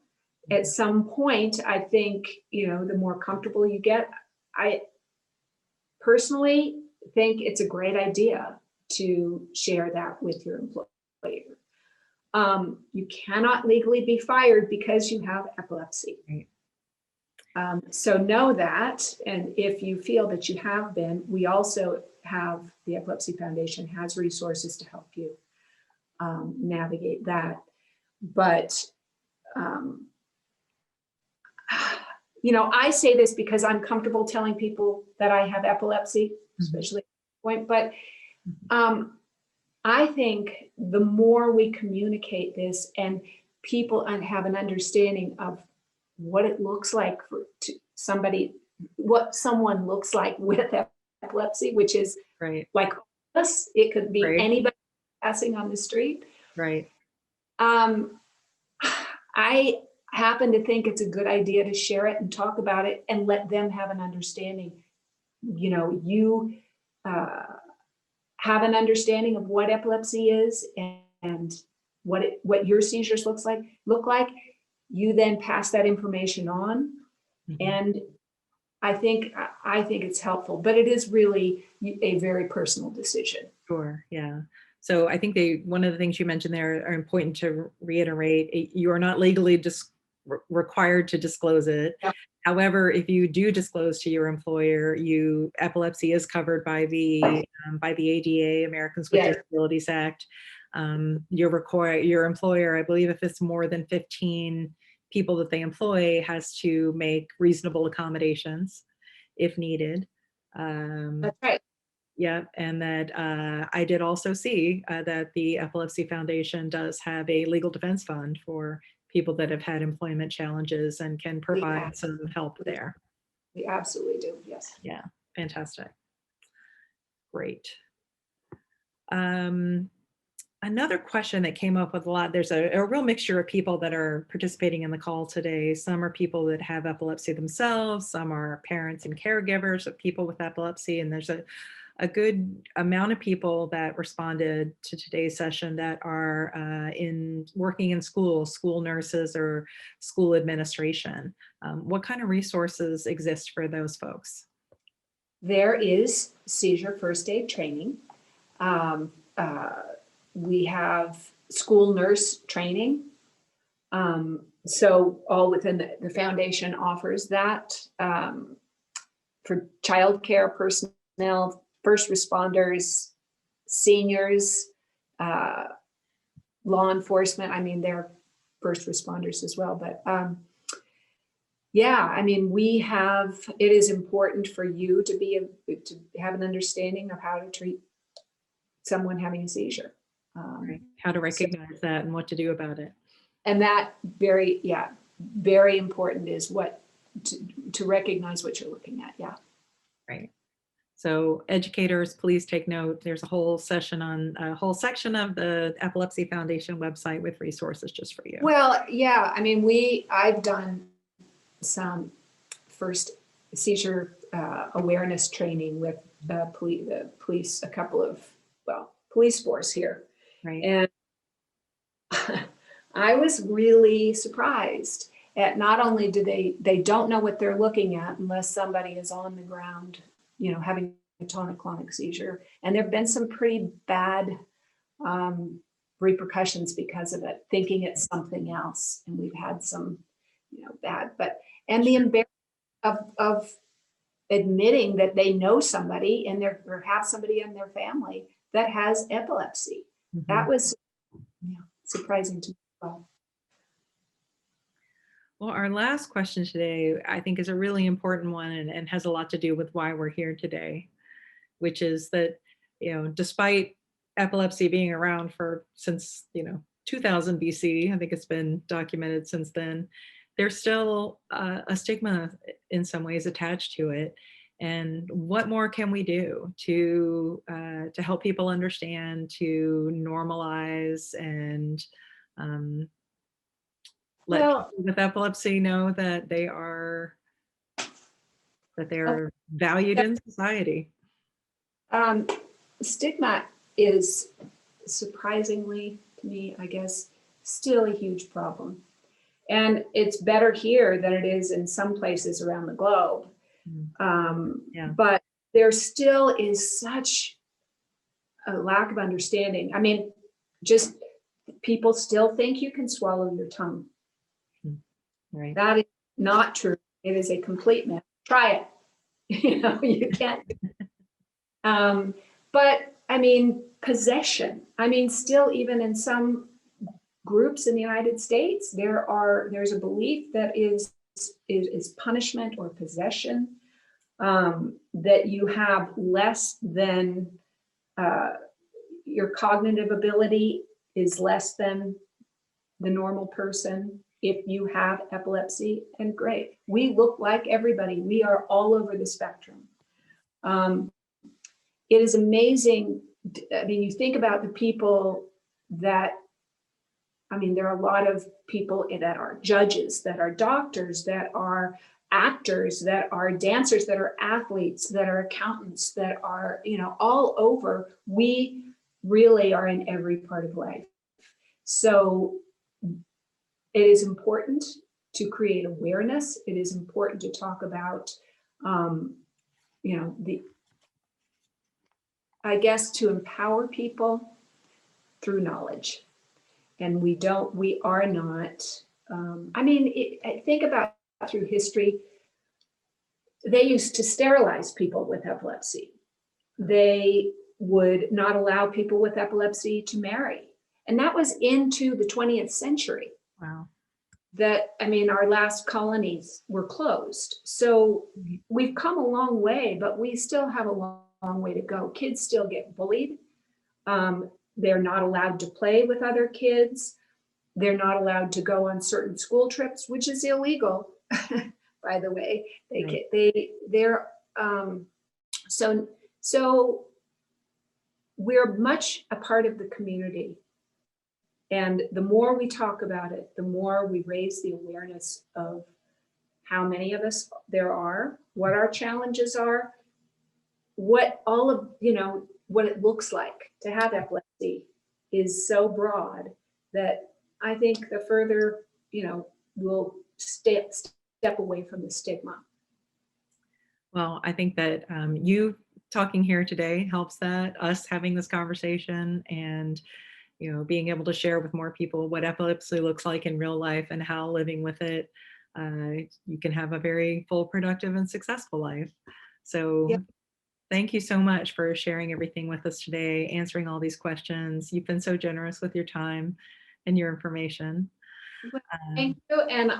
Speaker 2: At some point, I think, the more comfortable you get, I personally think it's a great idea to share that with your employer. You cannot legally be fired because you have epilepsy.
Speaker 1: Right.
Speaker 2: So know that, and if you feel that you have been, we also have the Epilepsy Foundation has resources to help you navigate that. But I say this because I'm comfortable telling people that I have epilepsy, especially at this point. But I think the more we communicate this and people have an understanding of what it looks like what someone looks like with epilepsy, which is
Speaker 1: Right.
Speaker 2: like us, it could be
Speaker 1: Right.
Speaker 2: anybody passing on the street.
Speaker 1: Right.
Speaker 2: I happen to think it's a good idea to share it and talk about it and let them have an understanding. You have an understanding of what epilepsy is and what your seizures look like. You then pass that information on, and I think it's helpful, but it is really a very personal decision.
Speaker 1: Sure. Yeah. So I think one of the things you mentioned there are important to reiterate. You are not legally required to disclose it.
Speaker 2: Yep.
Speaker 1: However, if you do disclose to your employer, epilepsy is covered by the ADA, Americans with Disabilities Act. Your employer, I believe, if it's more than 15 people that they employ, has to make reasonable accommodations if needed.
Speaker 2: That's right.
Speaker 1: Yeah, and that I did also see that the Epilepsy Foundation does have a legal defense fund for people that have had employment challenges and can provide some help there.
Speaker 2: We absolutely do, yes.
Speaker 1: Yeah, fantastic. Great. Another question that came up with a lot, there's a real mixture of people that are participating in the call today. Some are people that have epilepsy themselves, some are parents and caregivers of people with epilepsy, and there's a good amount of people that responded to today's session that are working in school nurses or school administration. What kind of resources exist for those folks?
Speaker 2: There is seizure first aid training. We have school nurse training. So all within the foundation offers that for childcare personnel, first responders, seniors, law enforcement. I mean, they're first responders as well. But it is important for you to have an understanding of how to treat someone having a seizure.
Speaker 1: Right. How to recognize that and what to do about it.
Speaker 2: And that very important is to recognize what you're looking at. Yeah.
Speaker 1: Right. So educators, please take note. There's a whole section of the Epilepsy Foundation website with resources just for you.
Speaker 2: Well, yeah. I mean, I've done some first seizure awareness training with the police, a couple of police force here.
Speaker 1: Right.
Speaker 2: And I was really surprised at not only do they don't know what they're looking at unless somebody is on the ground, having a tonic-clonic seizure. And there've been some pretty bad repercussions because of it, thinking it's something else. And we've had some, bad, and the embarrassment of admitting that they know somebody or have somebody in their family that has epilepsy.
Speaker 1: Mhm.
Speaker 2: That was surprising to me as well.
Speaker 1: Well, our last question today, I think, is a really important one and has a lot to do with why we're here today, which is that, despite epilepsy being around since 2000 BC, I think it's been documented since then, there's still a stigma in some ways attached to it. And what more can we do to help people understand, to normalize, and let
Speaker 2: Well,
Speaker 1: people with epilepsy know that they are valued in society?
Speaker 2: Stigma is surprisingly, to me, I guess, still a huge problem. And it's better here than it is in some places around the globe.
Speaker 1: Yeah.
Speaker 2: But there still is such a lack of understanding. I mean, just people still think you can swallow your tongue.
Speaker 1: Right.
Speaker 2: That is not true. It is a complete myth. Try it. You can't. But I mean, possession. I mean, still, even in some groups in the United States, there's a belief that is punishment or possession, that you have less than your cognitive ability is less than the normal person if you have epilepsy. And great, we look like everybody. We are all over the spectrum. It is amazing. I mean, you think about the people that, there are a lot of people that are judges, that are doctors, that are actors, that are dancers, that are athletes, that are accountants, that are, all over. We really are in every part of life. So it is important to create awareness. It is important to talk about, to empower people through knowledge. And we are not, think about through history, they used to sterilize people with epilepsy. They would not allow people with epilepsy to marry. And that was into the 20th century.
Speaker 1: Wow.
Speaker 2: Our last colonies were closed. So we've come a long way, but we still have a long way to go. Kids still get bullied. They're not allowed to play with other kids. They're not allowed to go on certain school trips, which is illegal, by the way. So we're much a part of the community. And the more we talk about it, the more we raise the awareness of how many of us there are, what our challenges are, what all of, what it looks like to have epilepsy is so broad that I think the further, we'll step away from the stigma.
Speaker 1: Well, I think that you talking here today helps that, us having this conversation and, being able to share with more people what epilepsy looks like in real life and how living with it, you can have a very full, productive, and successful life. So
Speaker 2: Yep.
Speaker 1: Thank you so much for sharing everything with us today, answering all these questions. You've been so generous with your time and your information.
Speaker 2: Well, thank you. And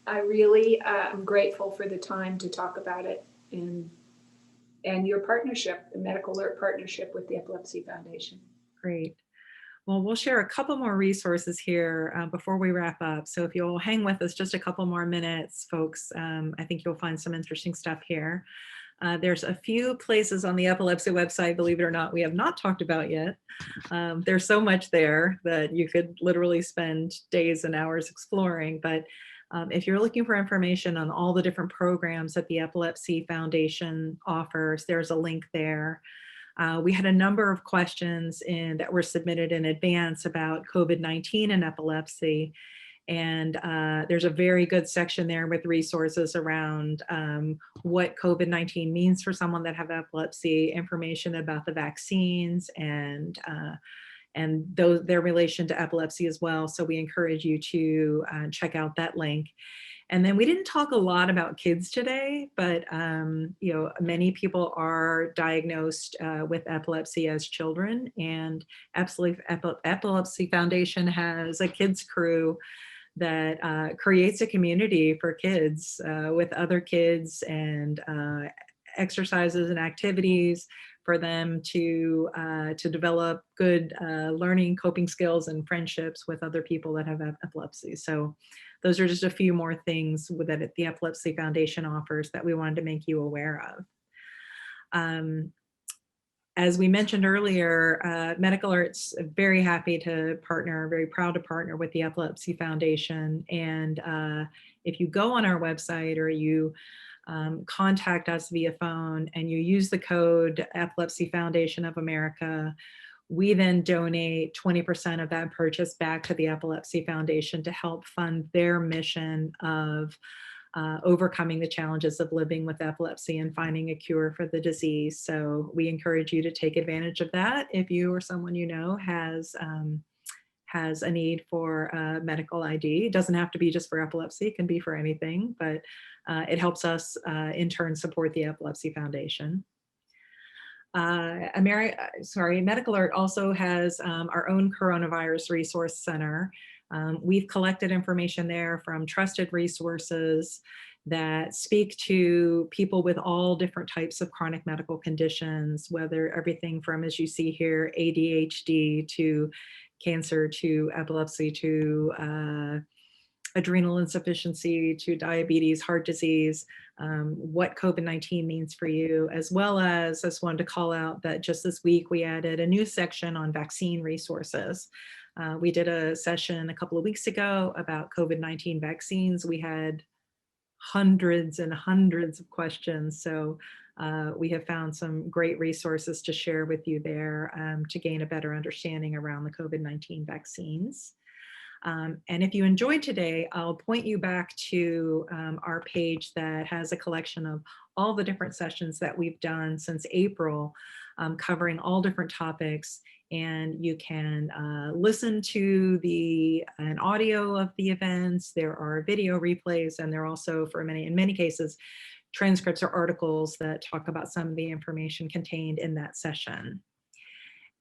Speaker 2: I really am grateful for the time to talk about it and your partnership, the MedicAlert partnership with the Epilepsy Foundation.
Speaker 1: Great. Well, we'll share a couple more resources here before we wrap up. So if you'll hang with us just a couple more minutes, folks, I think you'll find some interesting stuff here. There's a few places on the epilepsy website, believe it or not, we have not talked about yet. There's so much there that you could literally spend days and hours exploring. But if you're looking for information on all the different programs that the Epilepsy Foundation offers, there's a link there. We had a number of questions that were submitted in advance about COVID-19 and epilepsy. And there's a very good section there with resources around what COVID-19 means for someone that have epilepsy, information about the vaccines, and and their relation to epilepsy as well. So we encourage you to check out that link. And then we didn't talk a lot about kids today, but many people are diagnosed with epilepsy as children, and Epilepsy Foundation has a kids crew that creates a community for kids with other kids, and exercises and activities for them to develop good learning, coping skills, and friendships with other people that have epilepsy. So those are just a few more things that the Epilepsy Foundation offers that we wanted to make you aware of. As we mentioned earlier, MedicAlert's very happy to partner, very proud to partner with the Epilepsy Foundation. And if you go on our website, or you contact us via phone and you use the code Epilepsy Foundation of America, we then donate 20% of that purchase back to the Epilepsy Foundation to help fund their mission of overcoming the challenges of living with epilepsy and finding a cure for the disease. So we encourage you to take advantage of that if you or someone you know has a need for a medical ID. It doesn't have to be just for epilepsy, it can be for anything, but it helps us in turn support the Epilepsy Foundation. MedicAlert also has our own coronavirus resource center. We've collected information there from trusted resources that speak to people with all different types of chronic medical conditions, whether everything from, as you see here, ADHD to cancer to epilepsy to adrenal insufficiency to diabetes, heart disease, what COVID-19 means for you, as well as I just wanted to call out that just this week we added a new section on vaccine resources. We did a session a couple of weeks ago about COVID-19 vaccines. We had hundreds and hundreds of questions. So we have found some great resources to share with you there to gain a better understanding around the COVID-19 vaccines. And if you enjoyed today, I'll point you back to our page that has a collection of all the different sessions that we've done since April, covering all different topics. And you can listen to an audio of the events. There are video replays, and there are also, in many cases, transcripts or articles that talk about some of the information contained in that session.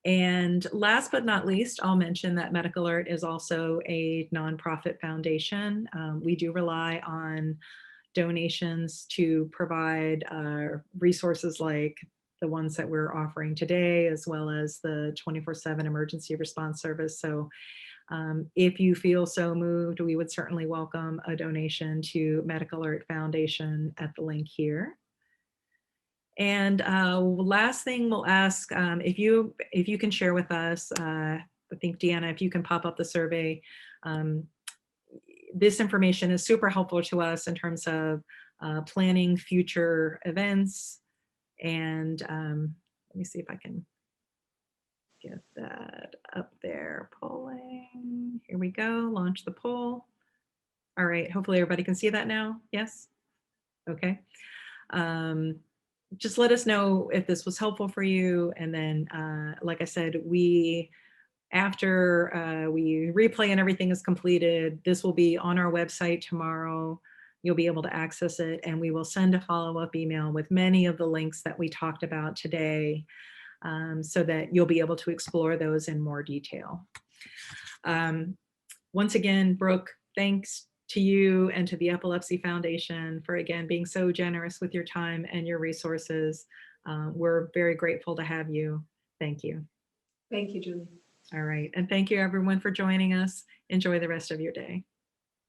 Speaker 1: And last but not least, I'll mention that MedicAlert is also a nonprofit foundation. We do rely on donations to provide resources like the ones that we're offering today, as well as the 24/7 emergency response service. So if you feel so moved, we would certainly welcome a donation to MedicAlert Foundation at the link here. And last thing we'll ask, if you can share with us, I think Deanna, if you can pop up the survey, this information is super helpful to us in terms of planning future events. And let me see if I can get that up there. Polling, here we go, launch the poll. All right, hopefully everybody can see that now, yes? Okay. Just let us know if this was helpful for you. And then, like I said, after we replay and everything is completed, this will be on our website tomorrow. You'll be able to access it, and we will send a follow-up email with many of the links that we talked about today, so that you'll be able to explore those in more detail. Once again, Brooke, thanks to you and to the Epilepsy Foundation for, again, being so generous with your time and your resources. We're very grateful to have you. Thank you.
Speaker 2: Thank you, Julie.
Speaker 1: All right. And thank you, everyone, for joining us. Enjoy the rest of your day.